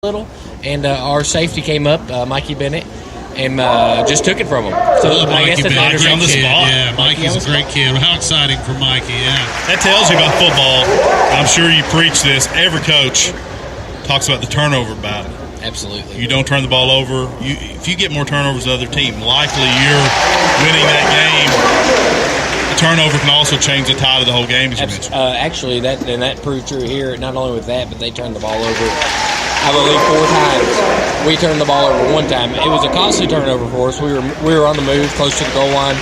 little, and our safety came up, Mikey Bennett, and just took it from him. So I guess that's Mikey's on the spot. Yeah, Mikey's a great kid. How exciting for Mikey, yeah. That tells you about football. I'm sure you preach this. Every coach talks about the turnover battle. Absolutely. You don't turn the ball over. If you get more turnovers than the other team, likely you're winning that game. A turnover can also change the tide of the whole game, as you mentioned. Actually, that proved true here, not only with that, but they turned the ball over, I believe, 4 times. We turned the ball over 1 time. It was a costly turnover for us. We were on the move, close to the goal line.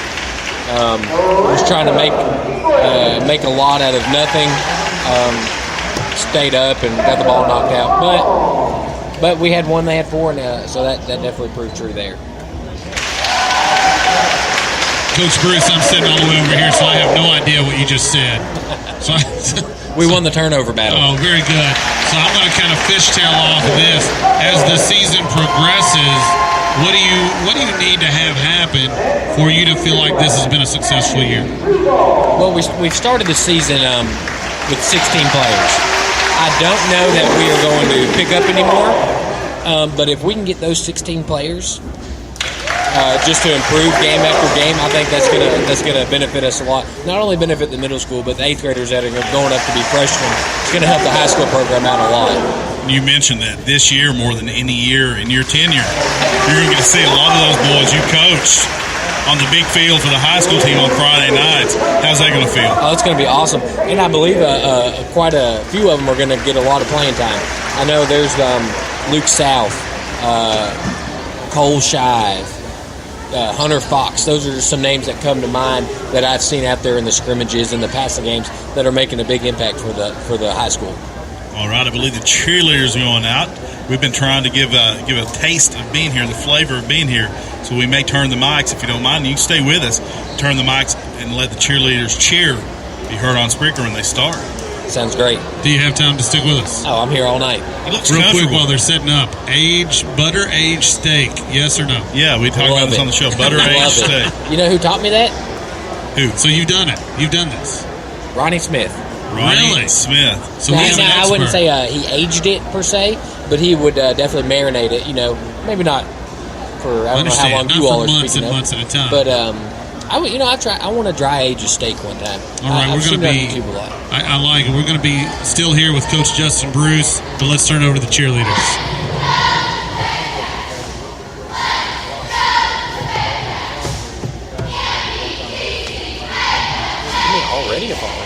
Was trying to make a lot out of nothing. Stayed up and got the ball knocked out. But we had 1, they had 4, and so that definitely proved true there. Coach Bruce, I'm sitting all the way over here, so I have no idea what you just said. We won the turnover battle. Oh, very good. So I'm going to kind of fishtail off of this. As the season progresses, what do you need to have happen for you to feel like this has been a successful year? Well, we started the season with 16 players. I don't know that we are going to pick up anymore, but if we can get those 16 players just to improve game after game, I think that's gonna benefit us a lot. Not only benefit the middle school, but the 8th graders that are going up to be freshmen. It's going to help the high school program out a lot. You mentioned that this year, more than any year in your tenure, you're going to get to see a lot of those boys you coached on the big field for the high school team on Friday nights. How's that going to feel? Oh, it's going to be awesome. And I believe quite a few of them are going to get a lot of playing time. I know there's Luke South, Cole Shive, Hunter Fox. Those are just some names that come to mind that I've seen out there in the scrimmages and the passing games that are making a big impact for the high school. All right, I believe the cheerleaders are going out. We've been trying to give a taste of being here, the flavor of being here. So we may turn the mics, if you don't mind. You can stay with us. Turn the mics and let the cheerleaders cheer be heard on Spreaker when they start. Sounds great. Do you have time to stick with us? Oh, I'm here all night. He looks real quick while they're setting up. Butter aged steak, yes or no? Yeah, we talked about this on the show. Butter aged steak. You know who taught me that? Who? So you've done it. You've done this. Ronnie Smith. Ronnie Smith. So he's an expert. I wouldn't say he aged it per se, but he would definitely marinate it. Maybe not for I don't know how long you all are speaking of. Months at a time. But I want to dry age a steak one time. All right, we're going to be. YouTube a lot. I like it. We're going to be still here with Coach Justin Bruce, but let's turn it over to the cheerleaders. Already a follower.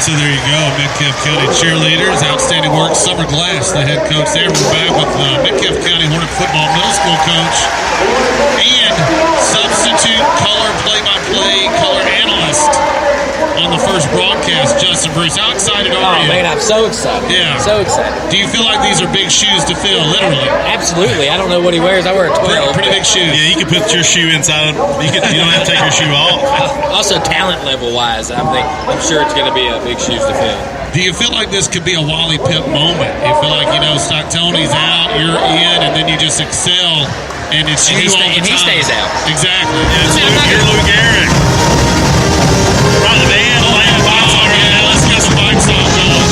So there you go, Metcalfe County cheerleaders, outstanding work. Summer Glass, the head coach there. We're back with Metcalfe County Hornet football middle school coach and substitute color play-by-play color analyst on the first broadcast, Justin Bruce. How excited are you? Oh, man, I'm so excited. Yeah. So excited. Do you feel like these are big shoes to fill, literally? Absolutely. I don't know what he wears. I wear a 12. Pretty big shoes. Yeah, you can put your shoe inside. You don't have to take your shoe off. Also, talent level-wise, I'm sure it's going to be a big shoes to fill. Do you feel like this could be a Wally Pipp moment? You feel like, Stocktoni's out, you're in, and then you just excel, and it's you all the time. And he stays out. Exactly. Yeah, it's Lou Garrett. Right, the band, playing the box already. Yeah, let's get some bike song going.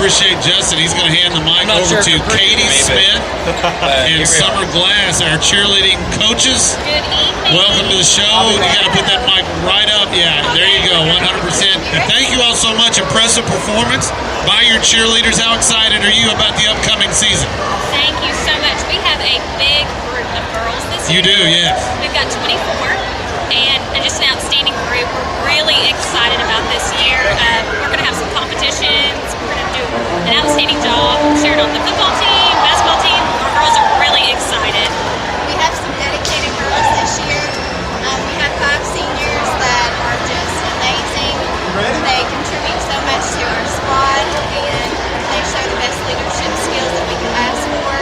appreciate Justin. He's going to hand the mic I'm not over sure to if you're Katie me, Smith here and we Summer are. Glass, our cheerleading coaches. Good evening. Welcome to the show. You got to put that mic right up. Yeah, there you go, 100%. And thank you all so much. Impressive performance by your cheerleaders. How excited are you about the upcoming season? Thank you so much. We have a big group of girls this You year. do, yes. We've got 24 and just an outstanding group. We're really excited about this year. We're going to have some competitions. We're going to do an outstanding job sharing on the football team, basketball team. Our girls are really excited. We have some dedicated girls this year. We have 5 seniors that are just amazing. They contribute so much to our squad, and they show the best leadership skills that we could ask for.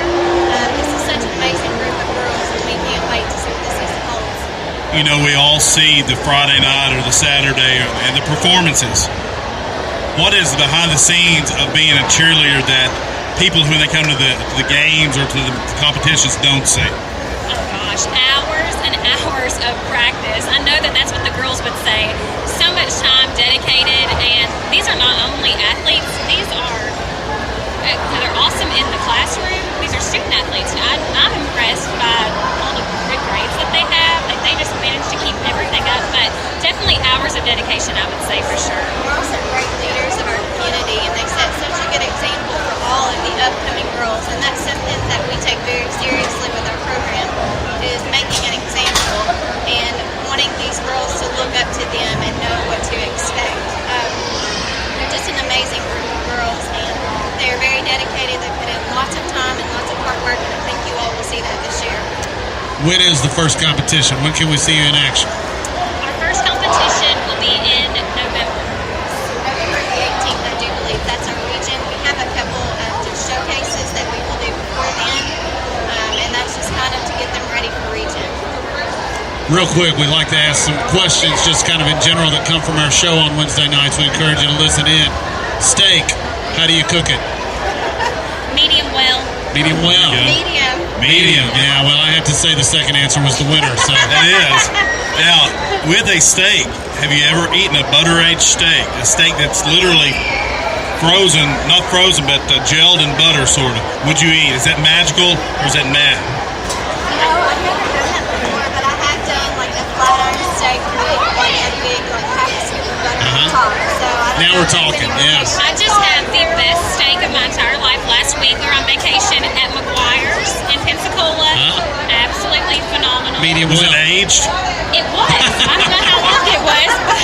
This is such an amazing group of girls, and we can't wait to see what the season holds. You know, we all see the Friday night or the Saturday and the performances. What is behind the scenes of being a cheerleader that people when they come to the games or to the competitions don't see? Oh gosh, hours and hours of practice. I know that that's what the girls would say. So much time dedicated, and these are not only athletes, these are they're awesome in the classroom. These are student athletes, and I'm impressed by all the good grades that they have. They just manage to keep everything up, but definitely hours of dedication, I would say, for sure. We're also great leaders of our community, and they set such a good example for all of the upcoming girls, and that's something that we take very seriously with our program, is making an example and wanting these girls to look up to them and know what to expect. They're just an amazing group of girls, and they're very dedicated. They put in lots of time and lots of hard work, and I think you all will see that this year. When is the first competition? When can we see you in action? Our first competition will be in November. November the 18th, I do believe. That's our region. We have a couple of just showcases that we will do before then, and that's just kind of to get them ready for region. Real quick, we'd like to ask some questions just kind of in general that come from our show on Wednesday nights. We encourage you to listen in. Steak, how do you cook it? Medium well. Medium well. Medium. Medium, yeah. Well, I have to say the second answer was the winner. So It is. Now, with a steak, have you ever eaten a butter-aged steak? A steak that's literally frozen, not frozen, but gelled in butter, sort of. Would you eat? Is that magical or is that mad? No, I've never done that before, but I have done like a flat iron steak with like a big like half a scoop of butter on top. So I don't Now know we're if talking, anyone yes. makes I just had the best steak of my entire life last week. We were on vacation at McGuire's in Pensacola. Absolutely phenomenal. medium Was well. it aged? It was. I don't know how long it was, but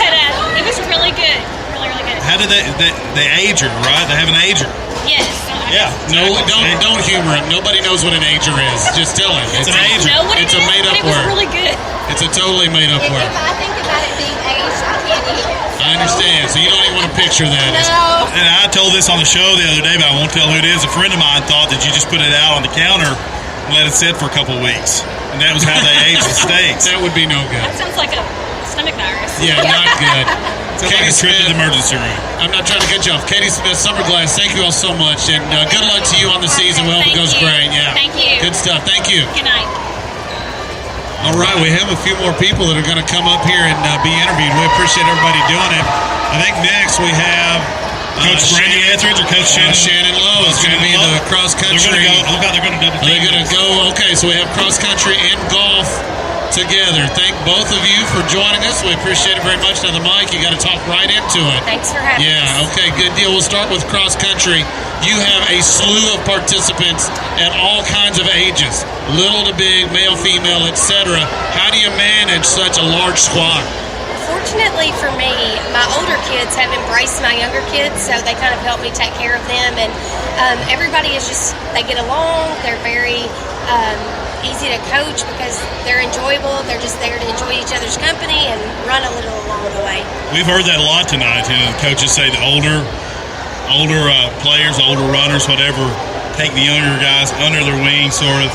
it was really good. Really, really good. How did they age her, right? They have an ager. Yes. Yeah. No, exactly. don't humor him. Nobody knows what an ager is. Just tell him. It's an ager. Know what It's it a is, made-up but it was word. really good. It's a totally made up If word. I think about it being aged, I can't eat it. I understand. So you don't even want to picture that. No. And I told this on the show the other day, but I won't tell who it is. A friend of mine thought that you just put it out on the counter and let it sit for a couple of weeks. And that was how they aged the steaks. That would be no good. That sounds like a stomach virus. Yeah, not good. Sounds like Katie a trip to the Smith, emergency room. I'm not trying to cut you off. Katie Smith, Summer Glass, thank you all so much. And good luck to you on the season. We hope it Thank goes you. great. Yeah. Thank you. Good stuff. Thank you. Good night. All right, we have a few more people that are going to come up here and be interviewed. We appreciate everybody doing it. I think next we have Coach Brandy Etheridge or Coach Shannon? Shannon Lowe is going to be the cross country. They're going to go. Look how they're going to double Are they team. going to go? Okay, so we have cross country and golf together. Thank both of you for joining us. We appreciate it very much. Now the mic, you got to talk right into it. Thanks for having us. Yeah, okay, good deal. We'll start with cross country. You have a slew of participants at all kinds of ages, little to big, male, female, etc. How do you manage such a large squad? Fortunately for me, my older kids have embraced my younger kids, so they kind of help me take care of them. And everybody is just, they get along. They're very easy to coach because they're enjoyable. They're just there to enjoy each other's company and run a little along the way. We've heard that a lot tonight. You know, the coaches say the older players, older runners, whatever, take the younger guys under their wing, sort of.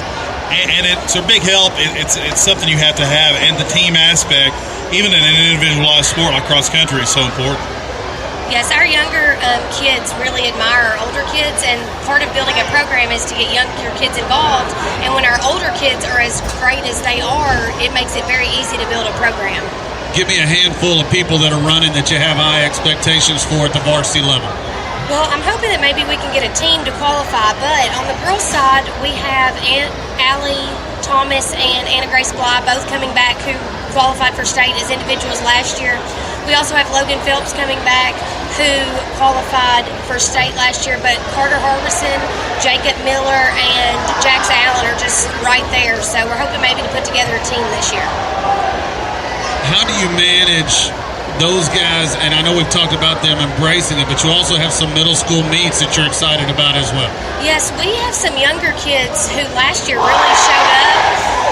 And it's a big help. It's something you have to have. And the team aspect, even in an individualized sport like cross country, is so important. Yes, our younger kids really admire our older kids, and part of building a program is to get younger kids involved. And when our older kids are as great as they are, it makes it very easy to build a program. Give me a handful of people that are running that you have high expectations for at the varsity level. Well, I'm hoping that maybe we can get a team to qualify, but on the girls' side, we have Allie Thomas and Anna Grace Bly both coming back who qualified for state as individuals last year. We also have Logan Phelps coming back who qualified for state last year, but Carter Harbison, Jacob Miller, and Jax Allen are just right there. So we're hoping maybe to put together a team this year. How do you manage those guys? And I know we've talked about them embracing it, but you also have some middle school meets that you're excited about as well. Yes, we have some younger kids who last year really showed up.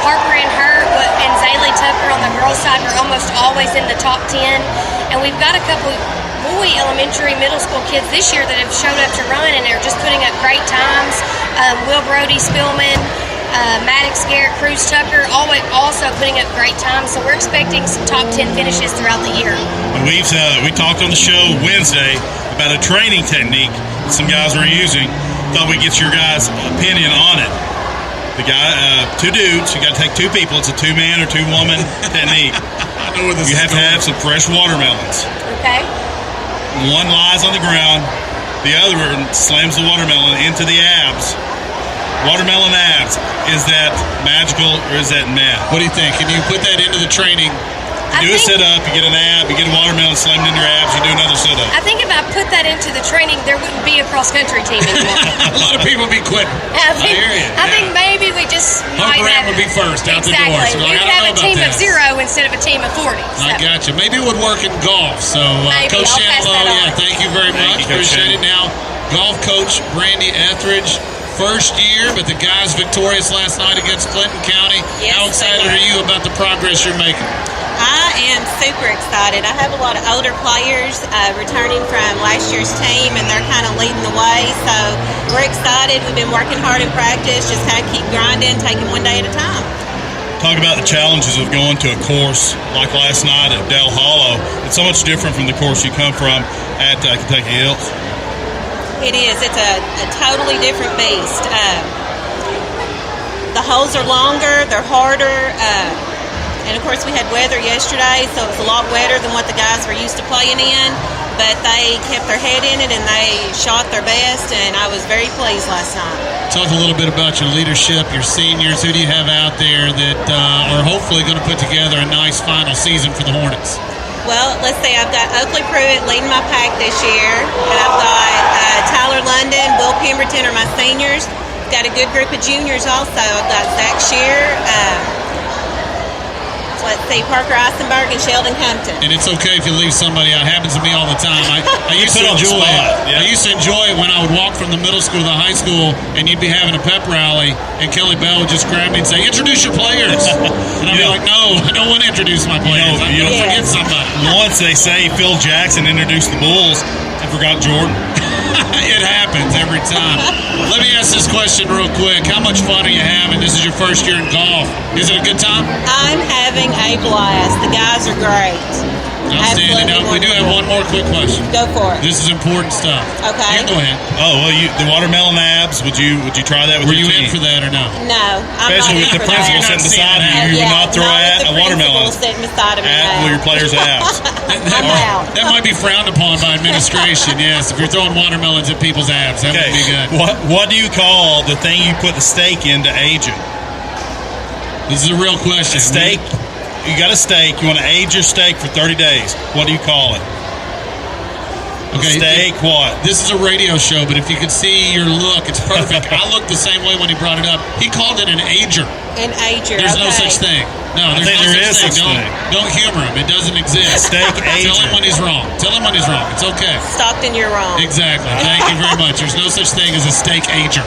Harper and Hurt and Zaylee Tucker on the girls' side are almost always in the top 10. And we've got a couple boy elementary, middle school kids this year that have showed up to run, and they're just putting up great times. Will Brody Spillman, Maddox Garrett, Cruz Tucker, also putting up great times. So we're expecting some top 10 finishes throughout the year. And we talked on the show Wednesday about a training technique that some guys were using. Thought we'd get your guys' opinion on it. The guy, two dudes, you got to take two people. It's a two-man or two-woman technique. I know where this You is have to going. have some fresh watermelons. Okay. One lies on the ground, the other one slams the watermelon into the abs. Watermelon abs. Is that magical or is that math? What do you think? Can you put that into the training? You do a sit-up, you get an ab, you get a watermelon slammed into your abs, you do another sit-up. I think if I put that into the training, there wouldn't be a cross-country team anymore. A lot of people would be quitting. I think, hear you. I think maybe we just might Graham have would be first out the exactly. door. So We like, could I have don't a know team about of that. 0 instead of a team of 40. So. I got you. Maybe it would work in golf. So, Maybe. Coach I'll pass Shanlow, that on. thank you very much. you, Coach Appreciate it. Now, golf coach Brandy Etheridge, first year, but the guys victorious last night against Clinton County. Yes, How excited they were. are you about the progress you're making? I am super excited. I have a lot of older players returning from last year's team, and they're kind of leading the way. So we're excited. We've been working hard in practice, just had to keep grinding, taking one day at a time. Talk about the challenges of going to a course like last night at Dell Hollow. It's so much different from the course you come from at Kentucky Hills. It is. It's a totally different beast. The holes are longer. They're harder. And, of course, we had weather yesterday, so it was a lot wetter than what the guys were used to playing in. But they kept their head in it, and they shot their best, and I was very pleased last night. Talk a little bit about your leadership, your seniors. Who do you have out there that are hopefully going to put together a nice final season for the Hornets? Well, let's see. I've got Oakley Pruitt leading my pack this year, and I've got Tyler London, Will Pemberton are my seniors. Got a good group of juniors also. I've got Zach Shear, let's see, Parker Eisenberg and Sheldon Compton. And it's okay if you leave somebody out. It happens to me all the time. I used to Put on the enjoy spot, it. yeah. I used to enjoy it when I would walk from the middle school to the high school, and you'd be having a pep rally, and Kelly Bell would just grab me and say, "Introduce your players." And I'd be like, "No, I don't want to introduce my players. I'm going to forget somebody." Once they say Phil Jackson introduced the Bulls, I forgot Jordan. It happens every time. Let me ask this question real quick. How much fun are you having? This is your first year in golf. Is it a good time? I'm having a blast. The guys are great. Outstanding. Now, we do have one more quick question. Go for it. This is important stuff. Okay. You go ahead. Oh, well, the watermelon abs, would you try that with Were your you team? in for that or no? No, I'm Especially not with the in for principal that. sitting You're beside not you, you would not throw not with at the a watermelon principal sitting beside of me. at no. your players' abs. I'm out. That might be frowned upon by administration, yes. If you're throwing watermelons at people's abs, that would be good. What do you call the thing you put the steak in to age it? This is a real question. A steak. You got a steak. You want to age your steak for 30 days. What do you call it? Okay. Steak what? This is a radio show, but if you could see your look, it's perfect. I looked the same way when he brought it up. He called it an ager. An ager. There's no okay. such thing. No, there's think no there is such such thing. thing. Don't humor him. It doesn't exist. Steak ager. Tell him when he's wrong. Tell him when he's wrong. It's okay. Stockton, you're wrong. Exactly. Thank you very much. There's no such thing as a steak ager.